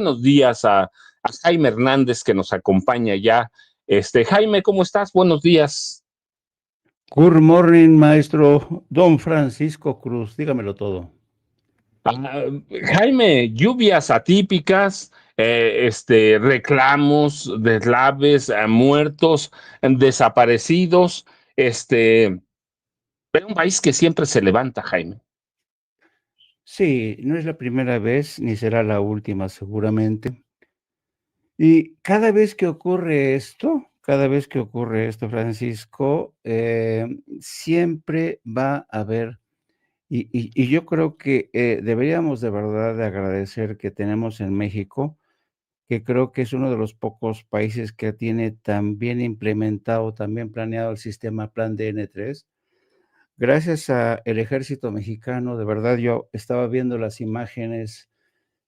Buenos días a Jaime Hernández que nos acompaña ya. Jaime, ¿cómo estás? Buenos días. Good morning, maestro Don Francisco Cruz, dígamelo todo. Jaime, lluvias atípicas, reclamos, deslaves, muertos, desaparecidos, pero un país que siempre se levanta, Jaime. Sí, no es la primera vez ni será la última seguramente. Y cada vez que ocurre esto, Francisco, siempre va a haber, y yo creo que deberíamos de verdad de agradecer que tenemos en México, que creo que es uno de los pocos países que tiene tan bien implementado, tan bien planeado el sistema Plan DN3. Gracias a el ejército mexicano, de verdad, yo estaba viendo las imágenes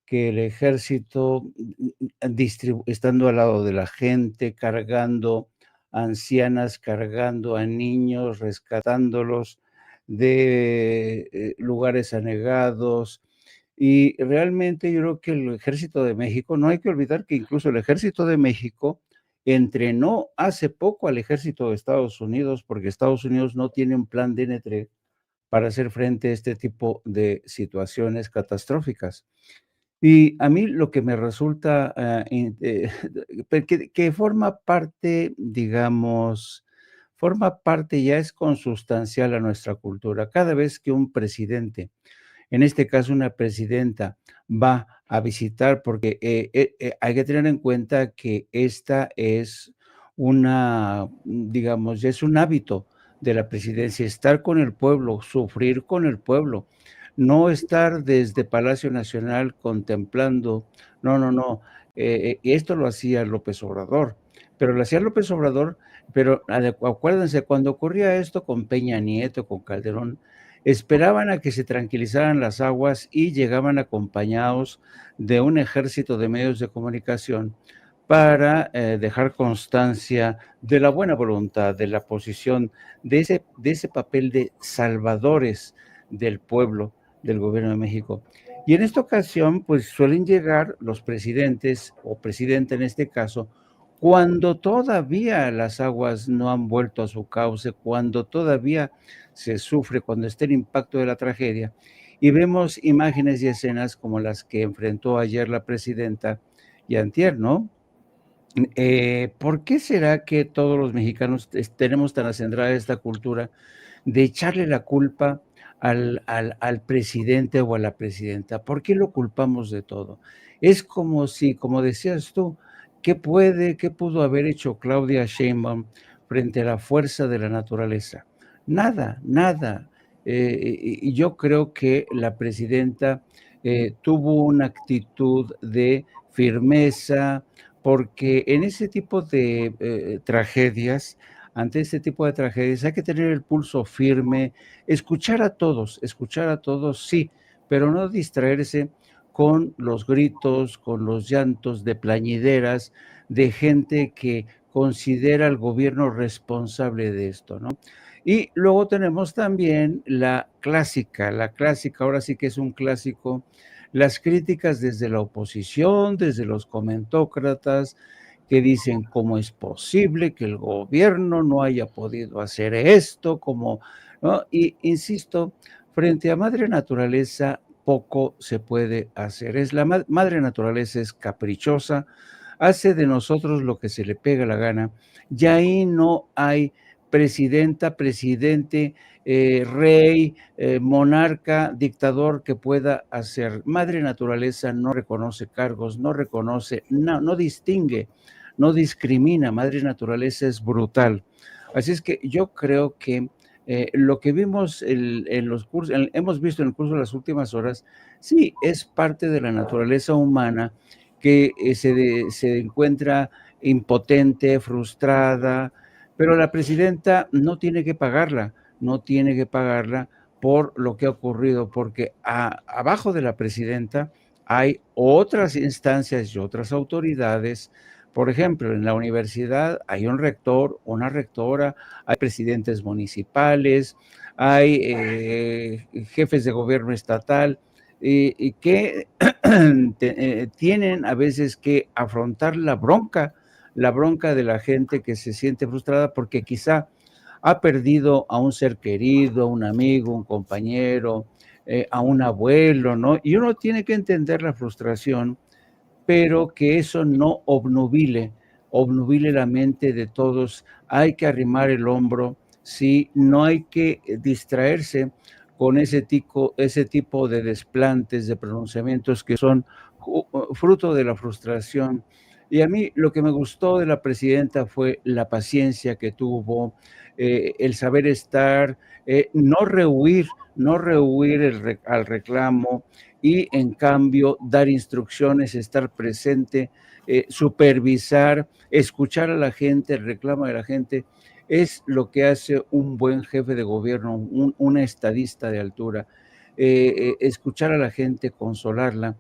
que el ejército, estando al lado de la gente, cargando a ancianas, cargando a niños, rescatándolos de lugares anegados. Y realmente yo creo que el ejército de México, no hay que olvidar que incluso el ejército de México entrenó hace poco al ejército de Estados Unidos, porque Estados Unidos no tiene un plan DN3 para hacer frente a este tipo de situaciones catastróficas. Y a mí lo que me resulta, que forma parte, digamos, forma parte, ya es consustancial a nuestra cultura. Cada vez que un presidente, en este caso una presidenta, va a visitar, porque hay que tener en cuenta que esta es una, digamos, ya es un hábito de la presidencia, estar con el pueblo, sufrir con el pueblo, no estar desde Palacio Nacional contemplando, no, no, no, esto lo hacía López Obrador, pero lo hacía López Obrador, pero acuérdense, cuando ocurría esto con Peña Nieto, con Calderón, esperaban a que se tranquilizaran las aguas y llegaban acompañados de un ejército de medios de comunicación para dejar constancia de la buena voluntad, de la posición, de ese papel de salvadores del pueblo, del gobierno de México. Y en esta ocasión, pues suelen llegar los presidentes, o presidenta en este caso, cuando todavía las aguas no han vuelto a su cauce, cuando todavía se sufre, cuando está el impacto de la tragedia. Y vemos imágenes y escenas como las que enfrentó ayer la presidenta y antier, ¿no? ¿Por qué será que todos los mexicanos tenemos tan acendrada esta cultura de echarle la culpa al presidente o a la presidenta? ¿Por qué lo culpamos de todo? Es como si, como decías tú, qué pudo haber hecho Claudia Sheinbaum frente a la fuerza de la naturaleza? Nada, nada. Y yo creo que la presidenta tuvo una actitud de firmeza, porque en ese tipo de tragedias, ante este tipo de tragedias, hay que tener el pulso firme, escuchar a todos, sí, pero no distraerse con los gritos, con los llantos de plañideras de gente que considera al gobierno responsable de esto, ¿no? Y luego tenemos también la clásica, ahora sí que es un clásico, las críticas desde la oposición, desde los comentócratas, que dicen cómo es posible que el gobierno no haya podido hacer esto, como, ¿no? Y insisto, frente a Madre Naturaleza poco se puede hacer. Madre Naturaleza es caprichosa, hace de nosotros lo que se le pega la gana, y ahí no hay presidenta, presidente, rey, monarca, dictador que pueda hacer. Madre Naturaleza no reconoce cargos, no reconoce, no distingue, no discrimina. Madre Naturaleza es brutal. Así es que yo creo que lo que vimos en los cursos, hemos visto en el curso de las últimas horas, sí, es parte de la naturaleza humana que se encuentra impotente, frustrada, pero la presidenta no tiene que pagarla, no tiene que pagarla por lo que ha ocurrido, porque abajo de la presidenta hay otras instancias y otras autoridades. Por ejemplo, en la universidad hay un rector, una rectora, hay presidentes municipales, hay jefes de gobierno estatal. y que tienen a veces que afrontar la bronca de la gente que se siente frustrada porque quizá ha perdido a un ser querido, a un amigo, un compañero, a un abuelo, ¿no? Y uno tiene que entender la frustración, pero que eso no obnubile la mente de todos. Hay que arrimar el hombro, sí, no hay que distraerse con ese tipo de desplantes, de pronunciamientos que son fruto de la frustración. Y a mí lo que me gustó de la presidenta fue la paciencia que tuvo, el saber estar, no rehuir al reclamo, y en cambio dar instrucciones, estar presente, supervisar, escuchar a la gente, el reclamo de la gente, es lo que hace un buen jefe de gobierno, un estadista de altura. Escuchar a la gente, consolarla,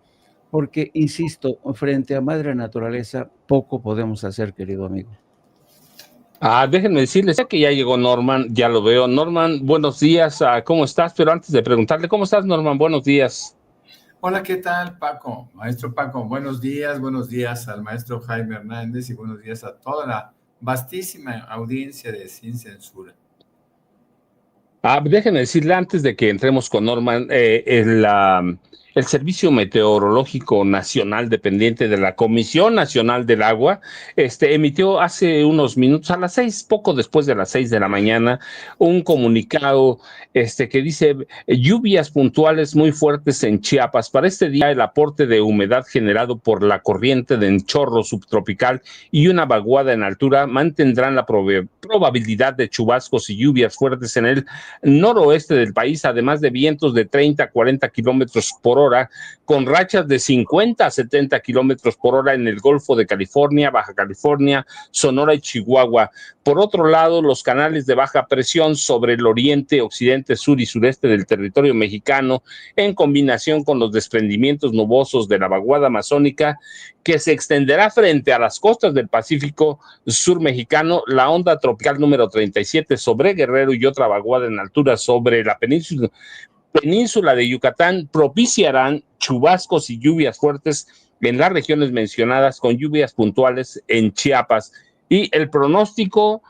porque, insisto, frente a madre naturaleza, poco podemos hacer, querido amigo. Déjenme decirles, ya que ya llegó Norman, ya lo veo. Norman, buenos días, ¿cómo estás? Pero antes de preguntarle, ¿cómo estás, Norman? Buenos días. Hola, ¿qué tal, Paco? Maestro Paco, buenos días al maestro Jaime Hernández y buenos días a toda la vastísima audiencia de Sin Censura. Déjenme decirle antes de que entremos con Norman, el Servicio Meteorológico Nacional, dependiente de la Comisión Nacional del Agua, emitió hace unos minutos, a las 6, poco después de las 6 de la mañana, un comunicado que dice lluvias puntuales muy fuertes en Chiapas. Para este día, el aporte de humedad generado por la corriente de chorro subtropical y una vaguada en altura mantendrán la probabilidad de chubascos y lluvias fuertes en el noroeste del país, además de vientos de 30 a 40 kilómetros por hora, con rachas de 50 a 70 kilómetros por hora en el Golfo de California, Baja California, Sonora y Chihuahua. Por otro lado, los canales de baja presión sobre el oriente, occidente, sur y sureste del territorio mexicano, en combinación con los desprendimientos nubosos de la vaguada amazónica, que se extenderá frente a las costas del Pacífico sur mexicano, la onda tropical número 37 sobre Guerrero y otra vaguada en altura sobre la península de Yucatán propiciarán chubascos y lluvias fuertes en las regiones mencionadas, con lluvias puntuales en Chiapas. Y el pronóstico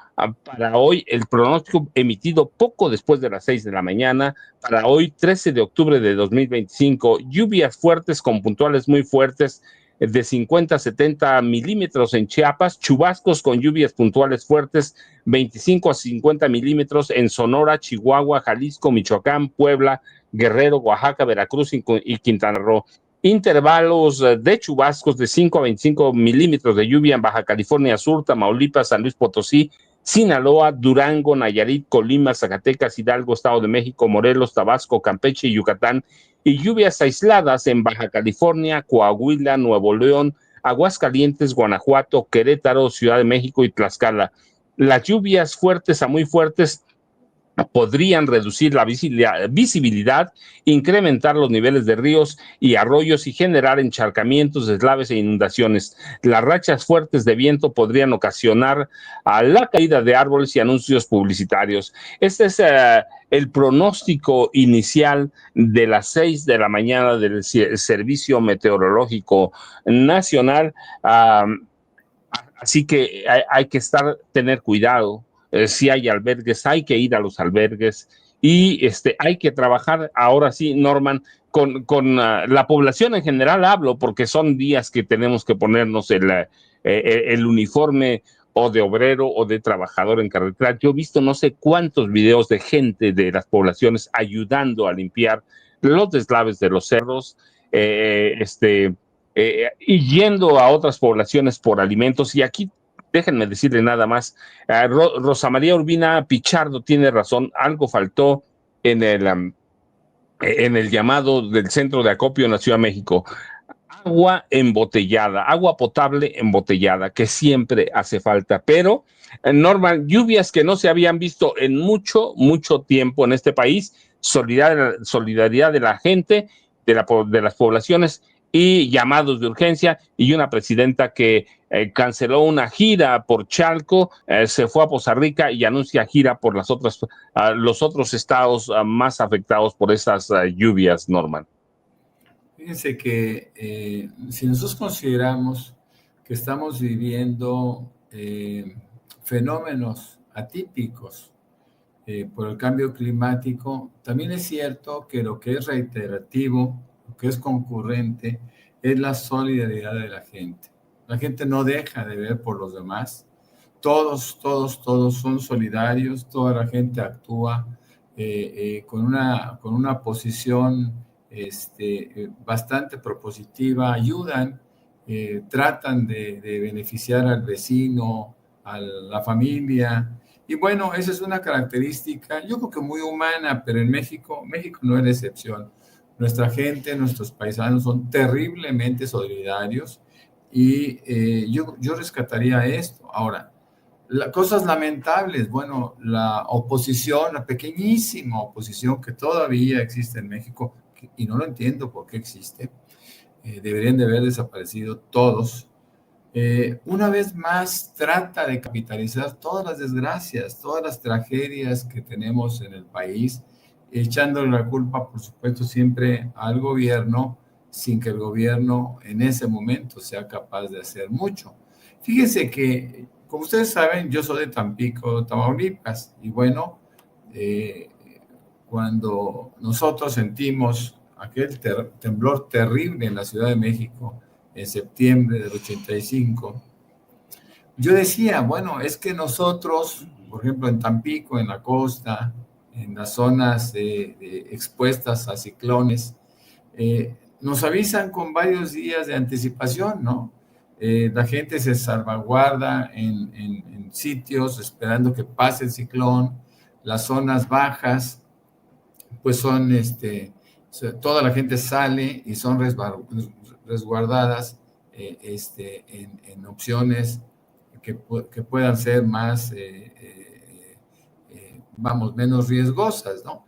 para hoy, el pronóstico emitido poco después de las 6 de la mañana, para hoy 13 de octubre de 2025, lluvias fuertes con puntuales muy fuertes de 50 a 70 milímetros en Chiapas, chubascos con lluvias puntuales fuertes, 25 a 50 milímetros en Sonora, Chihuahua, Jalisco, Michoacán, Puebla, Guerrero, Oaxaca, Veracruz y Quintana Roo. Intervalos de chubascos de 5 a 25 milímetros de lluvia en Baja California Sur, Tamaulipas, San Luis Potosí, Sinaloa, Durango, Nayarit, Colima, Zacatecas, Hidalgo, Estado de México, Morelos, Tabasco, Campeche y Yucatán, y lluvias aisladas en Baja California, Coahuila, Nuevo León, Aguascalientes, Guanajuato, Querétaro, Ciudad de México y Tlaxcala. Las lluvias fuertes a muy fuertes podrían reducir la visibilidad, incrementar los niveles de ríos y arroyos y generar encharcamientos, deslaves e inundaciones. Las rachas fuertes de viento podrían ocasionar la caída de árboles y anuncios publicitarios. Este es el pronóstico inicial de las 6 de la mañana del Servicio Meteorológico Nacional. Así que hay que tener cuidado. Si hay albergues, hay que ir a los albergues y hay que trabajar ahora sí, Norman, con la población en general hablo, porque son días que tenemos que ponernos el uniforme o de obrero o de trabajador en carretera. Yo he visto no sé cuántos videos de gente de las poblaciones ayudando a limpiar los deslaves de los cerros, y yendo a otras poblaciones por alimentos. Y aquí déjenme decirle nada más, Rosa María Urbina Pichardo tiene razón, algo faltó en el llamado del Centro de Acopio en la Ciudad de México. Agua embotellada, agua potable embotellada, que siempre hace falta, pero Norman, lluvias que no se habían visto en mucho, mucho tiempo en este país, solidaridad de la gente, de las poblaciones y llamados de urgencia, y una presidenta que canceló una gira por Chalco, se fue a Poza Rica y anuncia gira por los otros estados más afectados por esas lluvias, Norman. Fíjense que si nosotros consideramos que estamos viviendo fenómenos atípicos por el cambio climático, también es cierto que lo que es reiterativo, lo que es concurrente, es la solidaridad de la gente. La gente no deja de ver por los demás. Todos son solidarios, toda la gente actúa con una posición bastante propositiva, ayudan, tratan de beneficiar al vecino, a la familia. Y bueno, esa es una característica, yo creo que muy humana, pero en México no es la excepción. Nuestra gente, nuestros paisanos son terriblemente solidarios y yo rescataría esto. Ahora, cosas lamentables, bueno, la oposición, la pequeñísima oposición que todavía existe en México, y no lo entiendo por qué existe, deberían de haber desaparecido todos. Una vez más trata de capitalizar todas las desgracias, todas las tragedias que tenemos en el país, echándole la culpa, por supuesto, siempre al gobierno, sin que el gobierno en ese momento sea capaz de hacer mucho. Fíjense que, como ustedes saben, yo soy de Tampico, Tamaulipas, y bueno, cuando nosotros sentimos aquel temblor terrible en la Ciudad de México, en septiembre del 85, yo decía, bueno, es que nosotros, por ejemplo, en Tampico, en la costa, en las zonas expuestas a ciclones, nos avisan con varios días de anticipación, ¿no? La gente se salvaguarda en sitios esperando que pase el ciclón. Las zonas bajas, pues son, toda la gente sale y son resguardadas en opciones que puedan ser más, menos riesgosas, ¿no?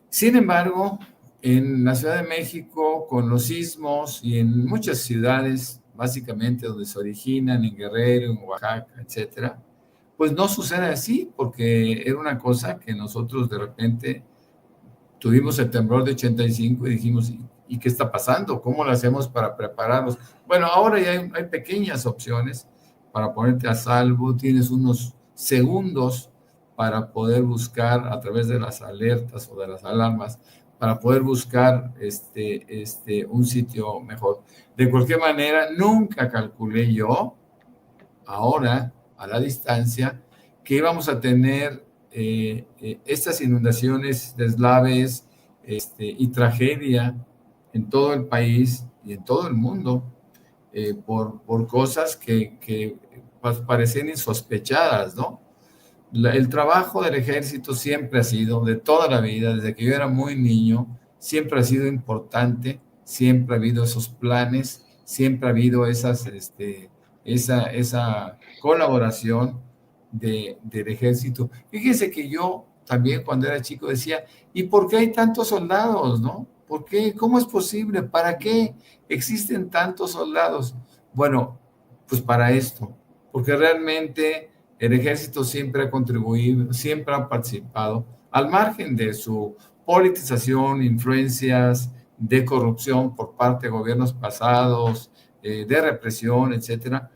Sin embargo, en la Ciudad de México, con los sismos y en muchas ciudades, básicamente donde se originan, en Guerrero, en Oaxaca, etcétera, pues no sucede así, porque era una cosa que nosotros de repente tuvimos el temblor de 85 y dijimos, ¿y qué está pasando? ¿Cómo lo hacemos para prepararnos? Bueno, ahora ya hay pequeñas opciones para ponerte a salvo, tienes unos segundos para poder buscar a través de las alertas o de las alarmas, para poder buscar un sitio mejor. De cualquier manera, nunca calculé yo, ahora, a la distancia, que íbamos a tener estas inundaciones, deslaves y tragedia en todo el país y en todo el mundo por cosas que parecen insospechadas, ¿no? El trabajo del ejército siempre ha sido, de toda la vida, desde que yo era muy niño, siempre ha sido importante, siempre ha habido esos planes, siempre ha habido esa colaboración del ejército. Fíjese que yo también cuando era chico decía, ¿y por qué hay tantos soldados, no? ¿Por qué? ¿Cómo es posible? ¿Para qué existen tantos soldados? Bueno, pues para esto, porque realmente el ejército siempre ha contribuido, siempre ha participado, al margen de su politización, influencias de corrupción por parte de gobiernos pasados, de represión, etcétera,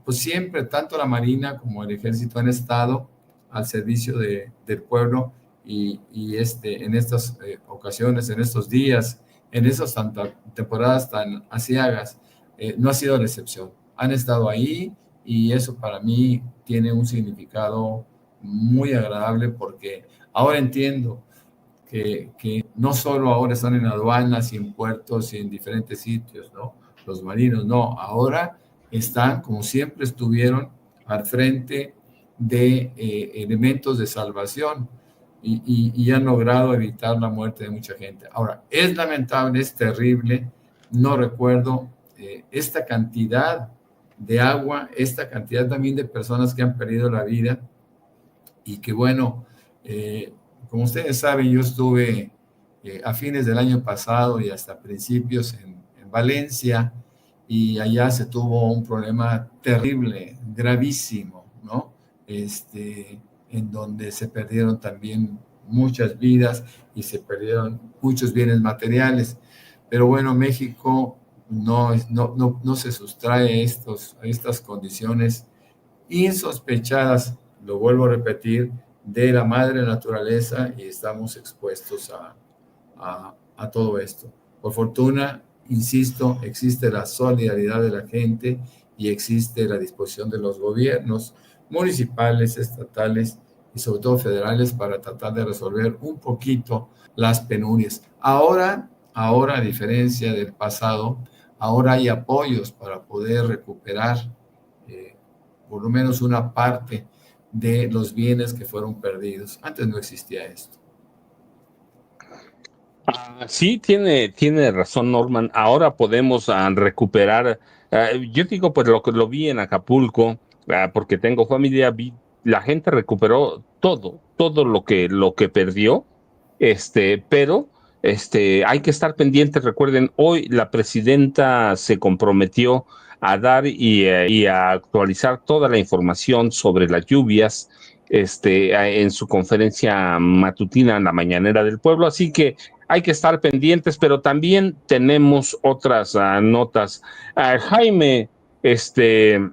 pues siempre tanto la Marina como el Ejército han estado al servicio del pueblo y en estas ocasiones, en estos días, en esas temporadas tan aciagas, no ha sido la excepción. Han estado ahí y eso para mí tiene un significado muy agradable porque ahora entiendo que no solo ahora están en aduanas y en puertos y en diferentes sitios, ¿no? Los marinos, no, ahora están, como siempre estuvieron, al frente de elementos de salvación y han logrado evitar la muerte de mucha gente. Ahora, es lamentable, es terrible, no recuerdo esta cantidad de agua, esta cantidad también de personas que han perdido la vida y que bueno, como ustedes saben, yo estuve a fines del año pasado y hasta principios en Valencia y allá se tuvo un problema terrible, gravísimo, ¿no? En donde se perdieron también muchas vidas y se perdieron muchos bienes materiales. Pero bueno, México no se sustrae a estas condiciones insospechadas, lo vuelvo a repetir, de la madre naturaleza, y estamos expuestos a todo esto. Por fortuna, insisto, existe la solidaridad de la gente y existe la disposición de los gobiernos municipales, estatales y sobre todo federales para tratar de resolver un poquito las penurias. Ahora, a diferencia del pasado, ahora hay apoyos para poder recuperar por lo menos una parte de los bienes que fueron perdidos. Antes no existía esto. Sí, tiene razón Norman. Ahora podemos recuperar. Yo digo, pues lo que lo vi en Acapulco, porque tengo familia, la gente recuperó todo lo que perdió, pero hay que estar pendientes. Recuerden, hoy la presidenta se comprometió a dar y a actualizar toda la información sobre las lluvias, en su conferencia matutina en la mañanera del pueblo. Así que hay que estar pendientes, pero también tenemos otras notas. Jaime, este,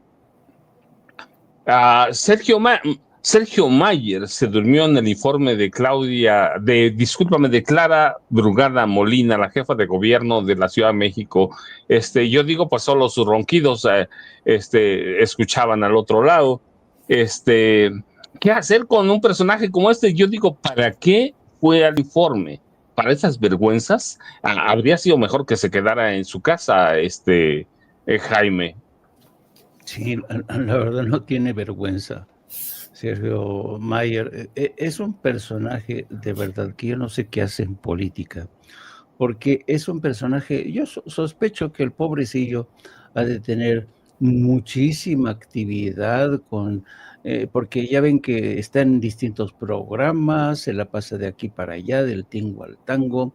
Sergio Mayer se durmió en el informe de de Clara Brugada Molina, la jefa de gobierno de la Ciudad de México. Yo digo, pues solo sus ronquidos, escuchaban al otro lado. ¿Qué hacer con un personaje como este? Yo digo, ¿para qué fue al informe? Para esas vergüenzas, habría sido mejor que se quedara en su casa, Jaime. Sí, la verdad no tiene vergüenza. Sergio Mayer es un personaje de verdad que yo no sé qué hace en política, porque es un personaje, yo sospecho que el pobrecillo ha de tener muchísima actividad porque ya ven que está en distintos programas, se la pasa de aquí para allá, del tingo al tango,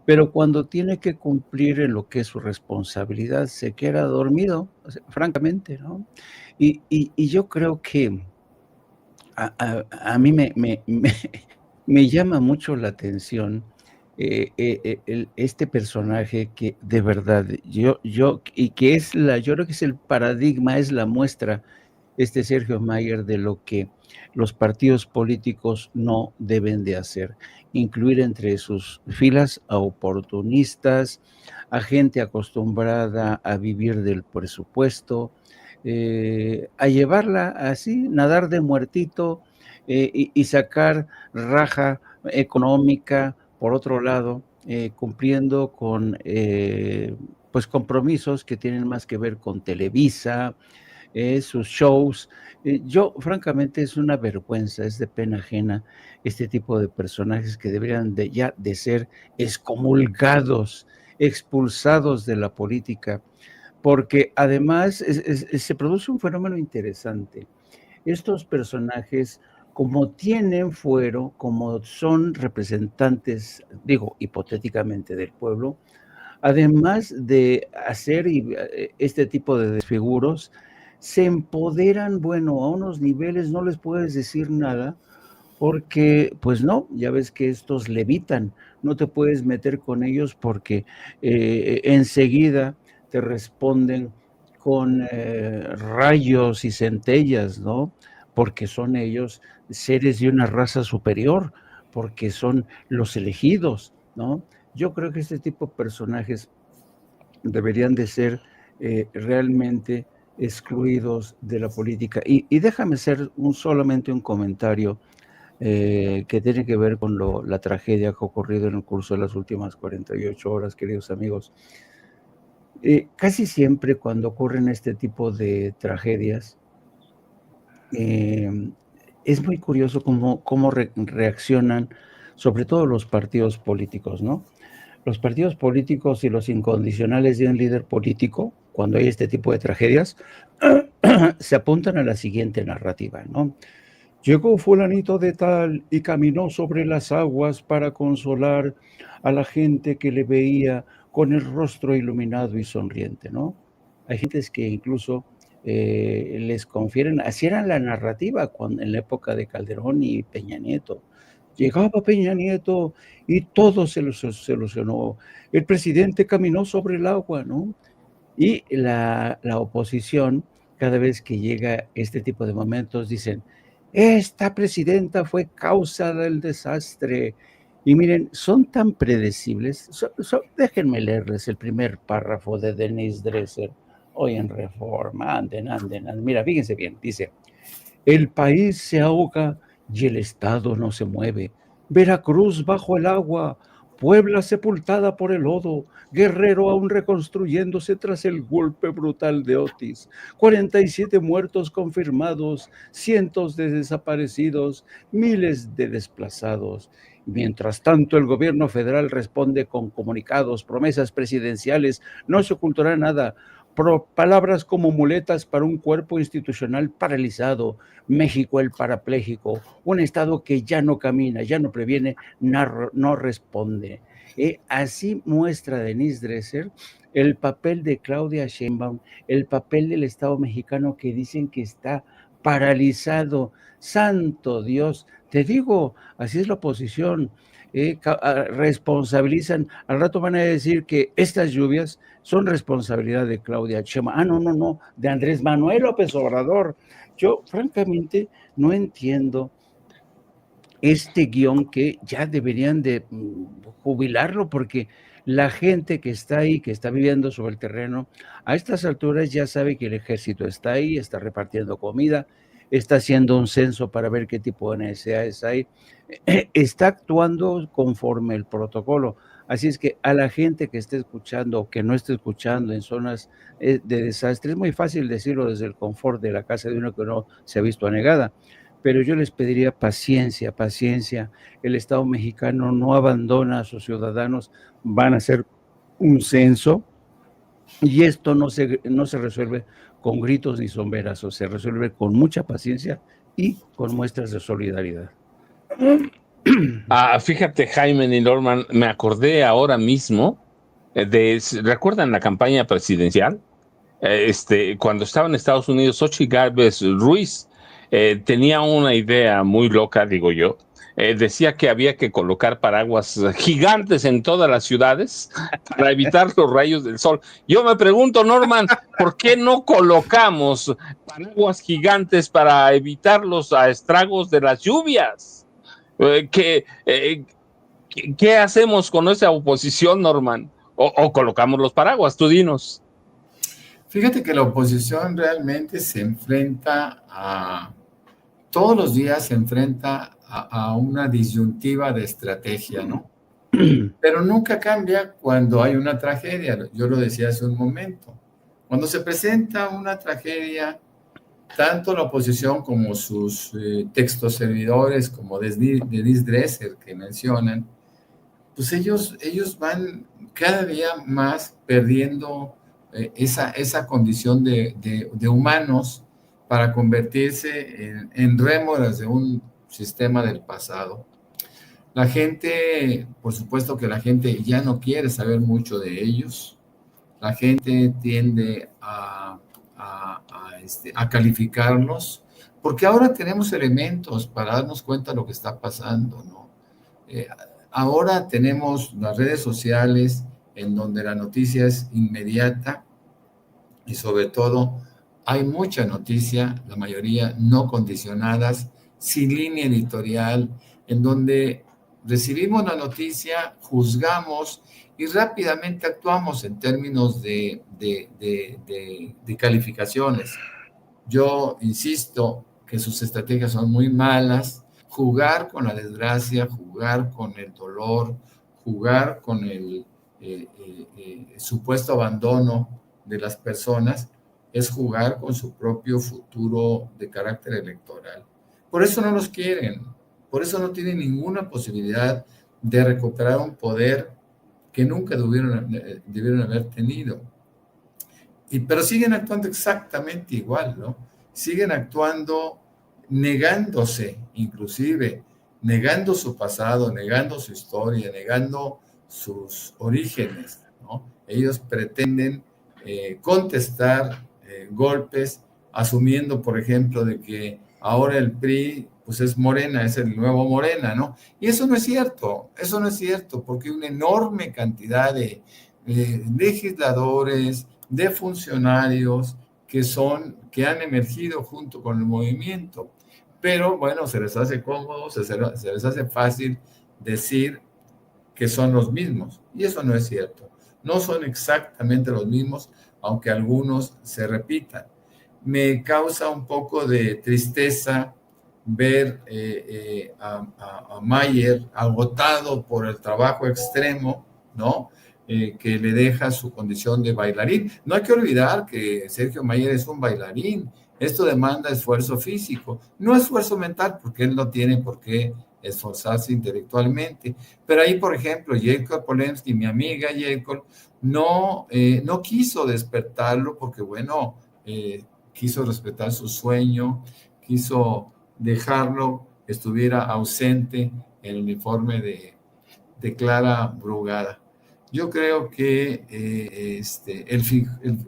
pero cuando tiene que cumplir en lo que es su responsabilidad, se queda dormido, o sea, francamente, ¿no? Y yo creo que a mí me llama mucho la atención este personaje que de verdad, y que yo creo que es el paradigma, es la muestra, Sergio Mayer, de lo que los partidos políticos no deben de hacer, incluir entre sus filas a oportunistas, a gente acostumbrada a vivir del presupuesto, a llevarla así, nadar de muertito, y sacar raja económica, por otro lado, cumpliendo con pues compromisos que tienen más que ver con Televisa, sus shows. Yo, francamente, es una vergüenza, es de pena ajena este tipo de personajes que deberían ya de ser excomulgados, expulsados de la política, porque además se produce un fenómeno interesante. Estos personajes, como tienen fuero, como son representantes, digo, hipotéticamente del pueblo, además de hacer este tipo de desfiguros, se empoderan, bueno, a unos niveles no les puedes decir nada, porque, pues no, ya ves que estos levitan, no te puedes meter con ellos porque enseguida te responden con rayos y centellas, ¿no? Porque son ellos seres de una raza superior, porque son los elegidos, ¿no? Yo creo que este tipo de personajes deberían de ser realmente excluidos de la política. Y déjame hacer solamente un comentario que tiene que ver con la tragedia que ha ocurrido en el curso de las últimas 48 horas, queridos amigos. Casi siempre cuando ocurren este tipo de tragedias, es muy curioso cómo reaccionan, sobre todo los partidos políticos, ¿no? Los partidos políticos y los incondicionales de un líder político, cuando hay este tipo de tragedias, se apuntan a la siguiente narrativa, ¿no? Llegó fulanito de tal y caminó sobre las aguas para consolar a la gente que le veía con el rostro iluminado y sonriente, ¿no? Hay gentes que incluso les confieren, así era la narrativa en la época de Calderón y Peña Nieto. llegaba Peña Nieto y todo se solucionó. El presidente caminó sobre el agua, ¿no? Y la oposición, cada vez que llega este tipo de momentos, dicen, esta presidenta fue causa del desastre. Y miren, son tan predecibles. Déjenme leerles el primer párrafo de Denise Dresser, hoy en Reforma. Anden. Mira, fíjense bien, dice, el país se ahoga y el Estado no se mueve. Veracruz bajo el agua, Puebla sepultada por el lodo, Guerrero aún reconstruyéndose tras el golpe brutal de Otis, 47 muertos confirmados, cientos de desaparecidos, miles de desplazados. Mientras tanto, el gobierno federal responde con comunicados, promesas presidenciales, no se ocultará nada, palabras como muletas para un cuerpo institucional paralizado, México el parapléjico, un Estado que ya no camina, ya no previene, no responde. Así muestra Denise Dresser el papel de Claudia Sheinbaum, el papel del Estado mexicano que dicen que está paralizado. Santo Dios, te digo, así es la oposición. Responsabilizan, al rato van a decir que estas lluvias son responsabilidad de Claudia Sheinbaum. No, de Andrés Manuel López Obrador. Yo, francamente, no entiendo este guión que ya deberían de jubilarlo, porque la gente que está ahí, que está viviendo sobre el terreno, a estas alturas ya sabe que el ejército está ahí, está repartiendo comida, está haciendo un censo para ver qué tipo de necesidades hay, está actuando conforme el protocolo. Así es que a la gente que esté escuchando o que no esté escuchando en zonas de desastre, es muy fácil decirlo desde el confort de la casa de uno que no se ha visto anegada, pero yo les pediría paciencia. El Estado mexicano no abandona a sus ciudadanos, van a hacer un censo y esto no se resuelve con gritos ni sombrerazos, se resuelve con mucha paciencia y con muestras de solidaridad. Fíjate, Jaime y Norman, me acordé ahora mismo ¿recuerdan la campaña presidencial? Cuando estaba en Estados Unidos, Xochitl Gálvez Ruiz tenía una idea muy loca, digo yo. Decía que había que colocar paraguas gigantes en todas las ciudades para evitar los rayos del sol. Yo me pregunto, Norman, ¿por qué no colocamos paraguas gigantes para evitar los estragos de las lluvias? ¿Qué hacemos con esa oposición, Norman? ¿O colocamos los paraguas? Tú dinos. Fíjate que la oposición realmente se enfrenta todos los días se enfrenta a una disyuntiva de estrategia, ¿no? Pero nunca cambia cuando hay una tragedia. Yo lo decía hace un momento. Cuando se presenta una tragedia, tanto la oposición como sus textos servidores, como Denise Dresser que mencionan, pues ellos van cada día más perdiendo esa condición de humanos para convertirse en rémoras de un sistema del pasado. La gente, por supuesto que la gente ya no quiere saber mucho de ellos. La gente tiende a calificarlos, porque ahora tenemos elementos para darnos cuenta de lo que está pasando, ¿no? Ahora tenemos las redes sociales en donde la noticia es inmediata y sobre todo hay mucha noticia, la mayoría no condicionadas, sin línea editorial, en donde recibimos la noticia, juzgamos y rápidamente actuamos en términos de calificaciones. Yo insisto que sus estrategias son muy malas. Jugar con la desgracia, jugar con el dolor, jugar con el supuesto abandono de las personas, es jugar con su propio futuro de carácter electoral. Por eso no los quieren, por eso no tienen ninguna posibilidad de recuperar un poder que nunca debieron haber tenido. Pero siguen actuando exactamente igual, ¿no? Siguen actuando negándose, inclusive, negando su pasado, negando su historia, negando sus orígenes, ¿no? Ellos pretenden contestar golpes, asumiendo, por ejemplo, de que ahora el PRI pues es Morena, es el nuevo Morena, ¿no? Y eso no es cierto, porque hay una enorme cantidad de legisladores, de funcionarios que han emergido junto con el movimiento. Pero bueno, se les hace cómodo, se les hace fácil decir que son los mismos. Y eso no es cierto. No son exactamente los mismos, aunque algunos se repitan. Me causa un poco de tristeza ver a Mayer agotado por el trabajo extremo, ¿no? Que le deja su condición de bailarín. No hay que olvidar que Sergio Mayer es un bailarín. Esto demanda esfuerzo físico, no esfuerzo mental, porque él no tiene por qué esforzarse intelectualmente. Pero ahí, por ejemplo, Jacob Polensky, mi amiga Jacob, no quiso despertarlo porque, bueno, quiso respetar su sueño, quiso dejarlo que estuviera ausente en el uniforme de Clara Brugada. Yo creo que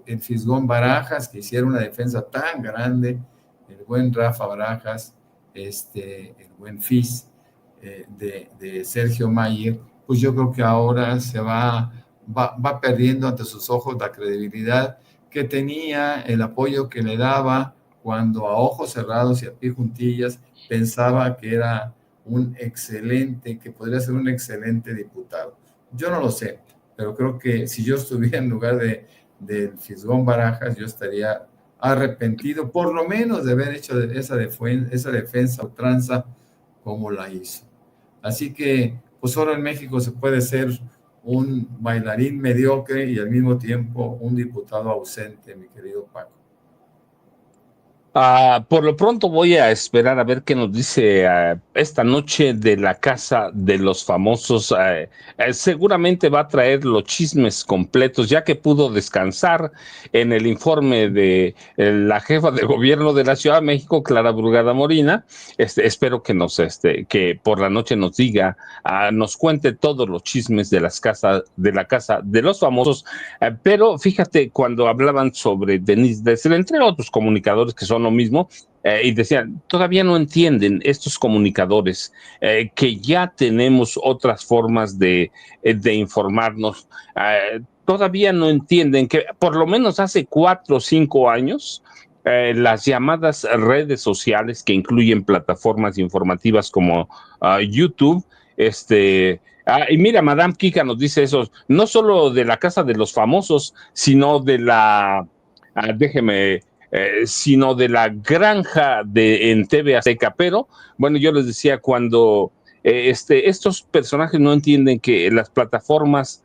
el Fisgón Barajas, que hiciera una defensa tan grande, el buen Rafa Barajas, el buen Fis de Sergio Mayer, pues yo creo que ahora se va perdiendo ante sus ojos la credibilidad que tenía, el apoyo que le daba cuando a ojos cerrados y a pie juntillas pensaba que era que podría ser un excelente diputado. Yo no lo sé, pero creo que si yo estuviera en lugar de Fisgón Barajas, yo estaría arrepentido, por lo menos de haber hecho esa defensa ultranza como la hizo. Así que, pues ahora en México se puede ser un bailarín mediocre y al mismo tiempo un diputado ausente, mi querido Paco. Por lo pronto voy a esperar a ver qué nos dice esta noche de la Casa de los Famosos. Seguramente va a traer los chismes completos, ya que pudo descansar en el informe de la jefa de gobierno de la Ciudad de México, Clara Brugada Morina. Espero que que por la noche nos diga, nos cuente todos los chismes de la Casa de los Famosos. Pero fíjate, cuando hablaban sobre Denise Dresser, entre otros comunicadores que son lo mismo, y decían, todavía no entienden estos comunicadores que ya tenemos otras formas de informarnos, todavía no entienden que por lo menos hace 4 o 5 años, las llamadas redes sociales que incluyen plataformas informativas como YouTube, y mira, Madame Kika nos dice eso, no solo de la Casa de los Famosos, sino de sino de la granja en TV Azteca. Pero, bueno, yo les decía, cuando estos personajes no entienden que las plataformas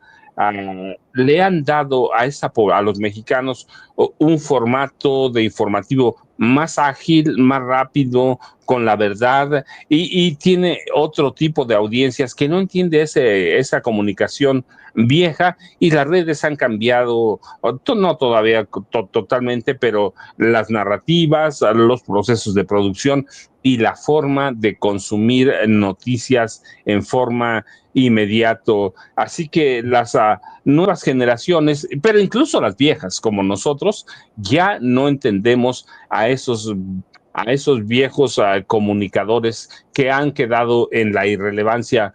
le han dado a los mexicanos un formato de informativo más ágil, más rápido, con la verdad, y tiene otro tipo de audiencias que no entiende esa comunicación vieja, y las redes han cambiado, no todavía totalmente, pero las narrativas, los procesos de producción y la forma de consumir noticias en forma inmediato. Así que las nuevas generaciones, pero incluso las viejas como nosotros, ya no entendemos a esos viejos comunicadores que han quedado en la irrelevancia.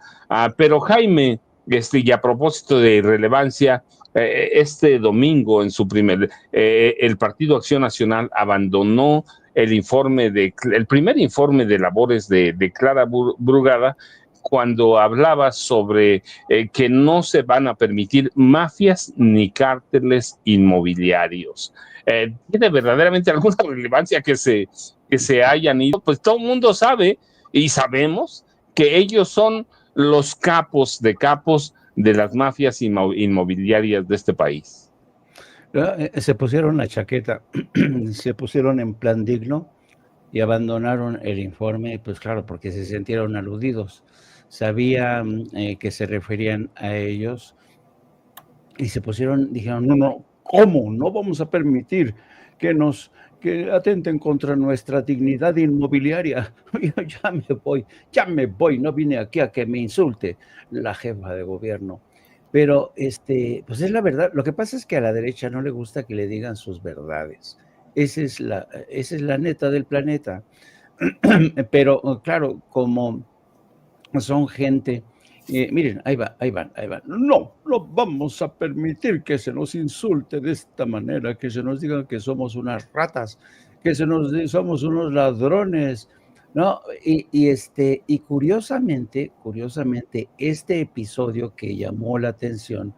Pero Jaime, y a propósito de irrelevancia, este domingo el Partido Acción Nacional abandonó el primer informe de labores de Clara Brugada, cuando hablaba sobre que no se van a permitir mafias ni cárteles inmobiliarios. ¿Tiene verdaderamente alguna relevancia que se hayan ido? Pues todo el mundo sabe y sabemos que ellos son los capos de las mafias inmobiliarias de este país. Se pusieron la chaqueta, se pusieron en plan digno y abandonaron el informe, pues claro, porque se sintieron aludidos. Sabían que se referían a ellos y dijeron, no, ¿cómo? No vamos a permitir que atenten contra nuestra dignidad inmobiliaria. Yo ya me voy, no vine aquí a que me insulte la jefa de gobierno. Pero pues es la verdad. Lo que pasa es que a la derecha no le gusta que le digan sus verdades. Esa es la neta del planeta. Pero claro, como son gente, miren, ahí van. No vamos a permitir que se nos insulte de esta manera, que se nos diga que somos unas ratas, que somos unos ladrones, ¿no? Y curiosamente, este episodio que llamó la atención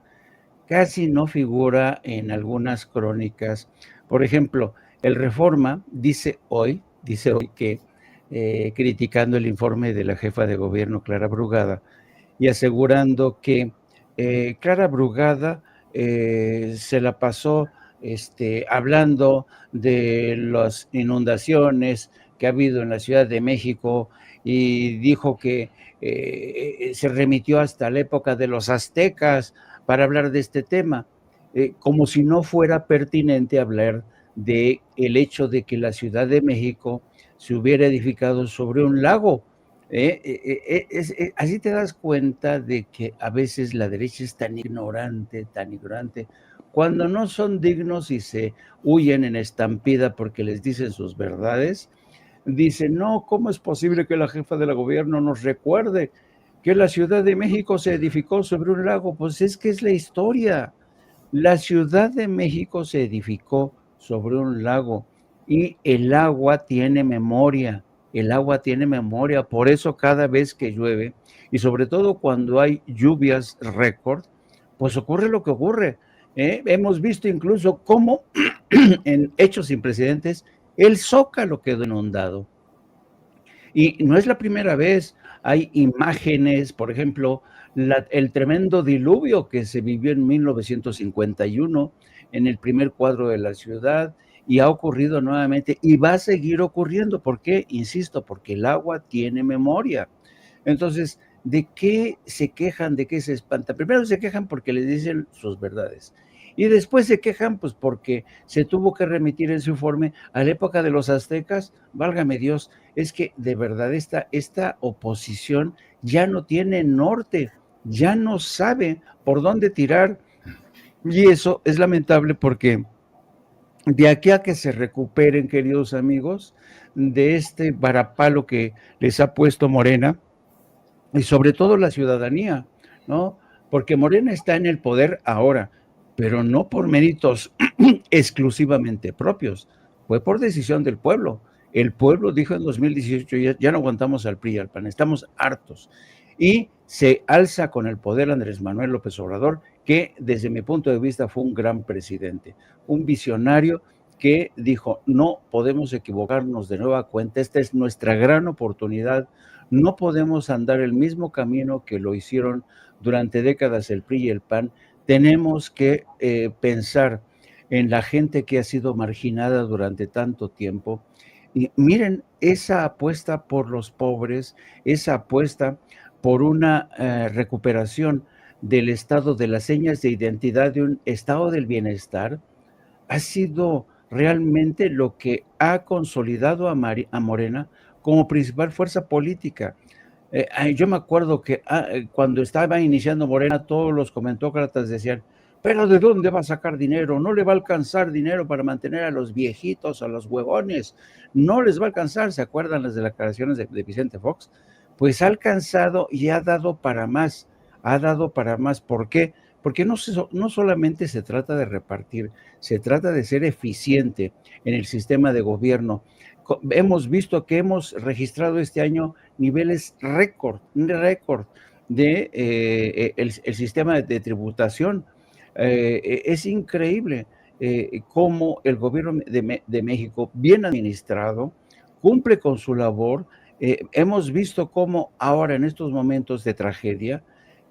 casi no figura en algunas crónicas. Por ejemplo, el Reforma dice hoy que criticando el informe de la jefa de gobierno, Clara Brugada, y asegurando que Clara Brugada se la pasó hablando de las inundaciones que ha habido en la Ciudad de México y dijo que se remitió hasta la época de los aztecas para hablar de este tema, como si no fuera pertinente hablar de el hecho de que la Ciudad de México se hubiera edificado sobre un lago. Así te das cuenta de que a veces la derecha es tan ignorante, cuando no son dignos y se huyen en estampida porque les dicen sus verdades. Dicen, no, ¿cómo es posible que la jefa del gobierno nos recuerde que la Ciudad de México se edificó sobre un lago? Pues es que es la historia. La Ciudad de México se edificó sobre un lago y el agua tiene memoria. Por eso cada vez que llueve, y sobre todo cuando hay lluvias récord, pues ocurre lo que ocurre. Hemos visto incluso cómo en hechos sin precedentes el Zócalo quedó inundado. Y no es la primera vez, hay imágenes, por ejemplo, el tremendo diluvio que se vivió en 1951 en el primer cuadro de la ciudad, y ha ocurrido nuevamente y va a seguir ocurriendo. ¿Por qué? Insisto, porque el agua tiene memoria. Entonces, ¿de qué se quejan? ¿De qué se espantan? Primero se quejan porque les dicen sus verdades. Y después se quejan, pues, porque se tuvo que remitir en su informe a la época de los aztecas. Válgame Dios, es que de verdad esta oposición ya no tiene norte, ya no sabe por dónde tirar. Y eso es lamentable porque de aquí a que se recuperen, queridos amigos, de este varapalo que les ha puesto Morena, y sobre todo la ciudadanía, ¿no? Porque Morena está en el poder ahora, pero no por méritos exclusivamente propios, fue por decisión del pueblo. El pueblo dijo en 2018, ya no aguantamos al PRI y al PAN, estamos hartos. Y se alza con el poder Andrés Manuel López Obrador, que desde mi punto de vista fue un gran presidente, un visionario que dijo, no podemos equivocarnos de nueva cuenta, esta es nuestra gran oportunidad, no podemos andar el mismo camino que lo hicieron durante décadas el PRI y el PAN, tenemos que pensar en la gente que ha sido marginada durante tanto tiempo. Y miren, esa apuesta por los pobres, esa apuesta por una recuperación del estado de las señas de identidad, de un estado del bienestar, ha sido realmente lo que ha consolidado a Morena como principal fuerza política. Yo me acuerdo que cuando estaba iniciando Morena, todos los comentócratas decían, pero ¿de dónde va a sacar dinero? No le va a alcanzar dinero para mantener a los viejitos, a los huevones, no les va a alcanzar. ¿Se acuerdan las declaraciones de Vicente Fox? Pues ha alcanzado y ha dado para más, ¿Por qué? Porque no solamente se trata de repartir, se trata de ser eficiente en el sistema de gobierno. Hemos visto que hemos registrado este año niveles récord de el sistema de tributación. Es increíble cómo el gobierno de México, bien administrado, cumple con su labor. Hemos visto cómo ahora en estos momentos de tragedia,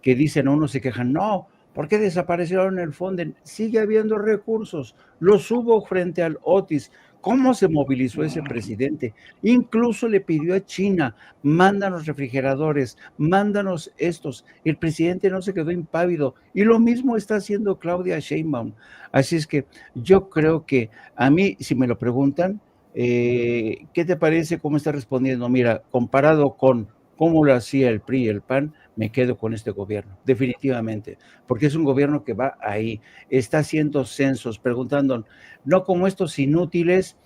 que dicen unos se quejan, no, ¿por qué desaparecieron el Fonden? Sigue habiendo recursos, los hubo frente al Otis. ¿Cómo se movilizó ese presidente? Incluso le pidió a China, mándanos refrigeradores, mándanos estos. El presidente no se quedó impávido y lo mismo está haciendo Claudia Sheinbaum. Así es que yo creo que a mí, si me lo preguntan, ¿qué te parece cómo está respondiendo? Mira, comparado con cómo lo hacía el PRI y el PAN, me quedo con este gobierno, definitivamente, porque es un gobierno que va ahí, está haciendo censos, preguntando, no como estos inútiles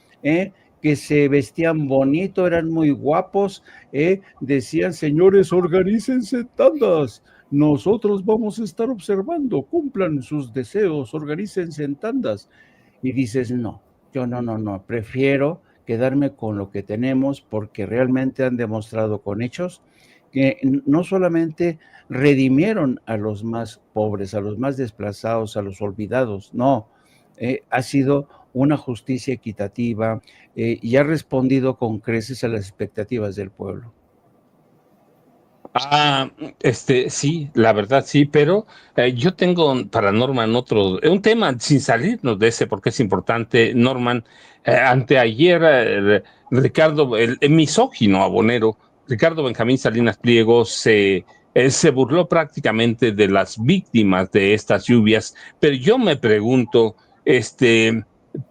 que se vestían bonito, eran muy guapos, decían, señores, organícense en tandas, nosotros vamos a estar observando, cumplan sus deseos, organícense en tandas. Y dices, no, yo no, prefiero quedarme con lo que tenemos porque realmente han demostrado con hechos que no solamente redimieron a los más pobres, a los más desplazados, a los olvidados, no, ha sido una justicia equitativa y ha respondido con creces a las expectativas del pueblo. Sí, la verdad sí, pero yo tengo para Norman un tema sin salirnos de ese porque es importante, Norman. Anteayer, Ricardo, el misógino abonero, Ricardo Benjamín Salinas Pliego, se burló prácticamente de las víctimas de estas lluvias, pero yo me pregunto,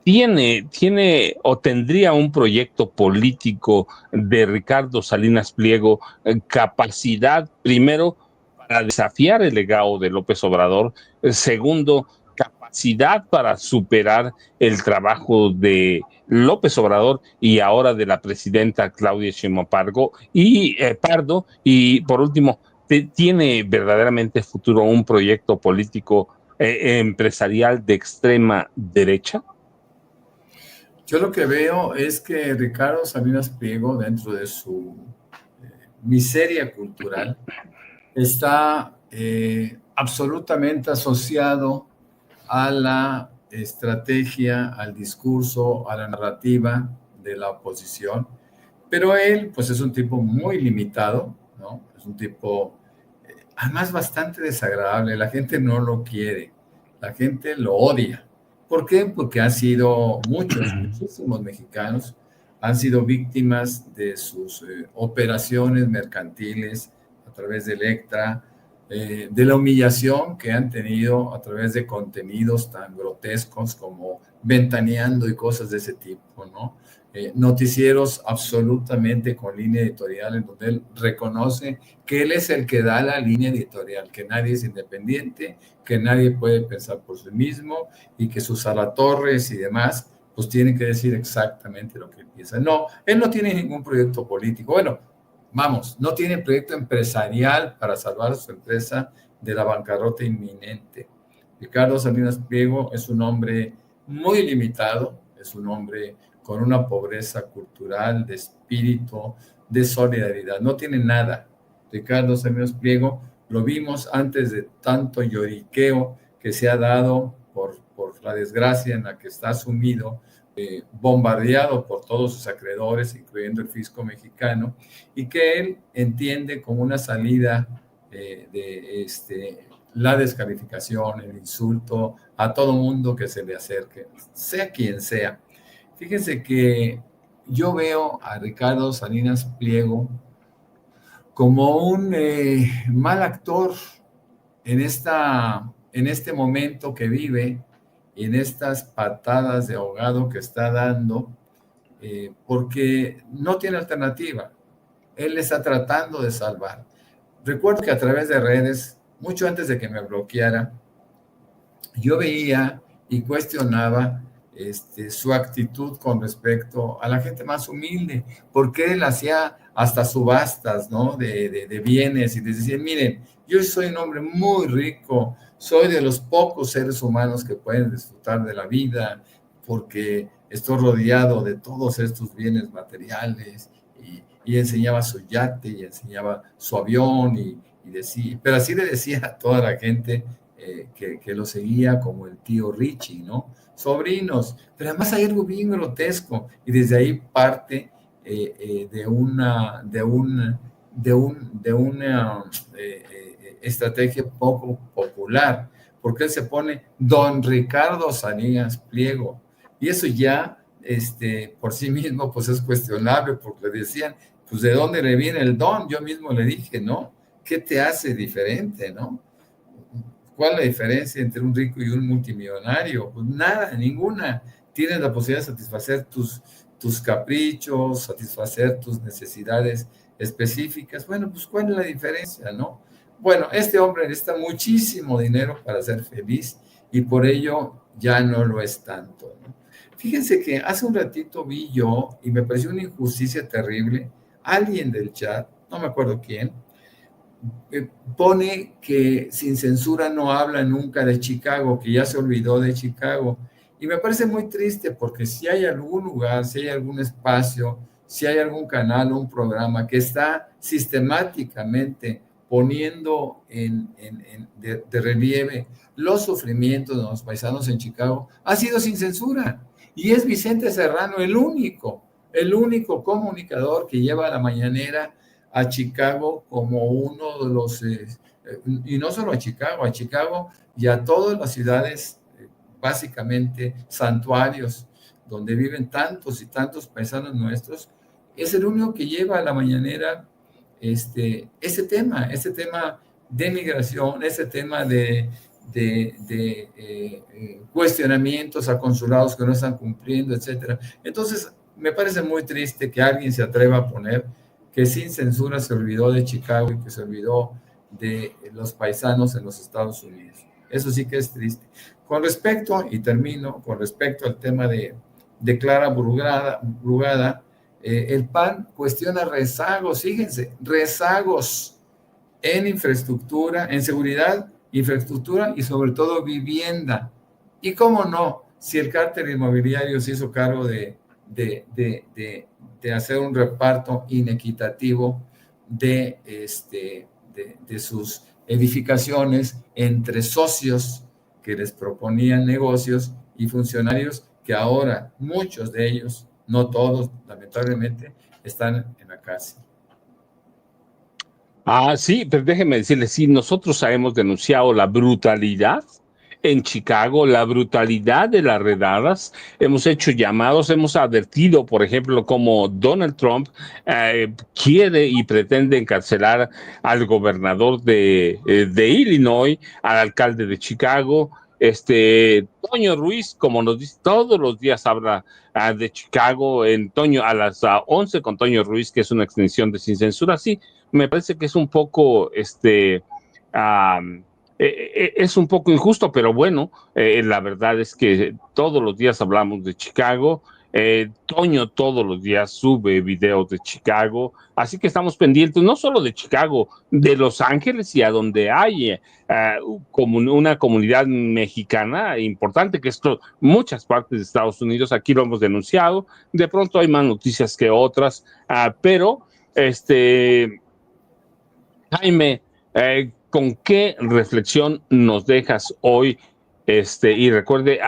¿tiene o tendría un proyecto político de Ricardo Salinas Pliego capacidad, primero, para desafiar el legado de López Obrador, segundo, capacidad para superar el trabajo de López Obrador y ahora de la presidenta Claudia Sheinbaum Pardo, y por último, ¿tiene verdaderamente futuro un proyecto político empresarial de extrema derecha? Yo lo que veo es que Ricardo Salinas Pliego, dentro de su miseria cultural, está absolutamente asociado a la estrategia, al discurso, a la narrativa de la oposición, pero él pues es un tipo muy limitado, ¿no? Es un tipo además bastante desagradable, la gente no lo quiere, la gente lo odia. ¿Por qué? Porque han sido muchísimos mexicanos han sido víctimas de sus operaciones mercantiles a través de Electra, de la humillación que han tenido a través de contenidos tan grotescos como Ventaneando y cosas de ese tipo, ¿no? Noticieros absolutamente con línea editorial en donde él reconoce que él es el que da la línea editorial, que nadie es independiente, que nadie puede pensar por sí mismo y que sus alatorres y demás pues tienen que decir exactamente lo que él piensa. No, él no tiene ningún proyecto político. Bueno, vamos, no tiene proyecto empresarial para salvar su empresa de la bancarrota inminente. Ricardo Salinas Pliego es un hombre muy limitado, es un hombre con una pobreza cultural, de espíritu, de solidaridad. No tiene nada. Ricardo Salinas Pliego lo vimos antes de tanto lloriqueo que se ha dado por la desgracia en la que está sumido, bombardeado por todos sus acreedores, incluyendo el fisco mexicano, y que él entiende como una salida de la descalificación, el insulto a todo mundo que se le acerque, sea quien sea. Fíjense que yo veo a Ricardo Salinas Pliego como un mal actor en este momento que vive y en estas patadas de ahogado que está dando, porque no tiene alternativa. Él está tratando de salvar. Recuerdo que a través de redes, mucho antes de que me bloqueara, yo veía y cuestionaba su actitud con respecto a la gente más humilde, porque él hacía hasta subastas, ¿no? de bienes y les decía, miren, yo soy un hombre muy rico, soy de los pocos seres humanos que pueden disfrutar de la vida porque estoy rodeado de todos estos bienes materiales y enseñaba su yate y enseñaba su avión y decía, pero así le decía a toda la gente que lo seguía como el tío Richie, ¿no? Sobrinos, pero además hay algo bien grotesco y desde ahí parte de una estrategia poco popular, porque él se pone Don Ricardo Salinas Pliego y eso ya por sí mismo pues es cuestionable porque le decían, pues ¿de dónde le viene el don? Yo mismo le dije, ¿no? ¿Qué te hace diferente, no? ¿Cuál es la diferencia entre un rico y un multimillonario? Pues nada, ninguna. Tienes la posibilidad de satisfacer tus caprichos, satisfacer tus necesidades específicas. Bueno, pues ¿cuál es la diferencia, no? Bueno, este hombre necesita muchísimo dinero para ser feliz y por ello ya no lo es tanto, ¿no? Fíjense que hace un ratito vi yo, y me pareció una injusticia terrible, alguien del chat, no me acuerdo quién, pone que Sin Censura no habla nunca de Chicago, que ya se olvidó de Chicago. Y me parece muy triste porque si hay algún lugar, si hay algún espacio, si hay algún canal o un programa que está sistemáticamente poniendo de relieve los sufrimientos de los paisanos en Chicago, ha sido Sin Censura. Y es Vicente Serrano el único comunicador que lleva a la mañanera a Chicago como uno de los, y no solo a Chicago y a todas las ciudades, básicamente santuarios, donde viven tantos y tantos paisanos nuestros, es el único que lleva a la mañanera ese tema de migración, ese tema de cuestionamientos a consulados que no están cumpliendo, etcétera. Entonces, me parece muy triste que alguien se atreva a poner que Sin Censura se olvidó de Chicago y que se olvidó de los paisanos en los Estados Unidos. Eso sí que es triste. Con respecto, y termino, con respecto al tema de Clara Brugada, el PAN cuestiona rezagos, fíjense, rezagos en infraestructura, en seguridad, infraestructura y sobre todo vivienda. Y cómo no, si el cártel inmobiliario se hizo cargo de hacer un reparto inequitativo de sus edificaciones entre socios que les proponían negocios y funcionarios que ahora muchos de ellos, no todos, lamentablemente, están en la cárcel. Sí, pero déjeme decirle, sí, nosotros hemos denunciado la brutalidad en Chicago, la brutalidad de las redadas, hemos hecho llamados, hemos advertido, por ejemplo, como Donald Trump quiere y pretende encarcelar al gobernador de Illinois, al alcalde de Chicago, Toño Ruiz, como nos dice, todos los días habla de Chicago, a las 11 con Toño Ruiz, que es una extensión de Sin Censura, sí, me parece que es un poco, es un poco injusto, pero bueno, la verdad es que todos los días hablamos de Chicago. Toño todos los días sube videos de Chicago, así que estamos pendientes no solo de Chicago, de Los Ángeles y a donde hay como una comunidad mexicana importante, que es muchas partes de Estados Unidos, aquí lo hemos denunciado, de pronto hay más noticias que otras, pero Jaime, ¿con qué reflexión nos dejas hoy? Y recuerde,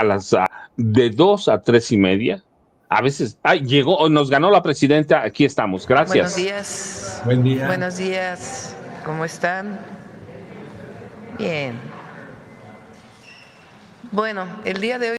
de 2 a 3:30, a veces, llegó, nos ganó la presidenta, aquí estamos, gracias. Buenos días. Buen día. Buenos días, ¿cómo están? Bien. Bueno, el día de hoy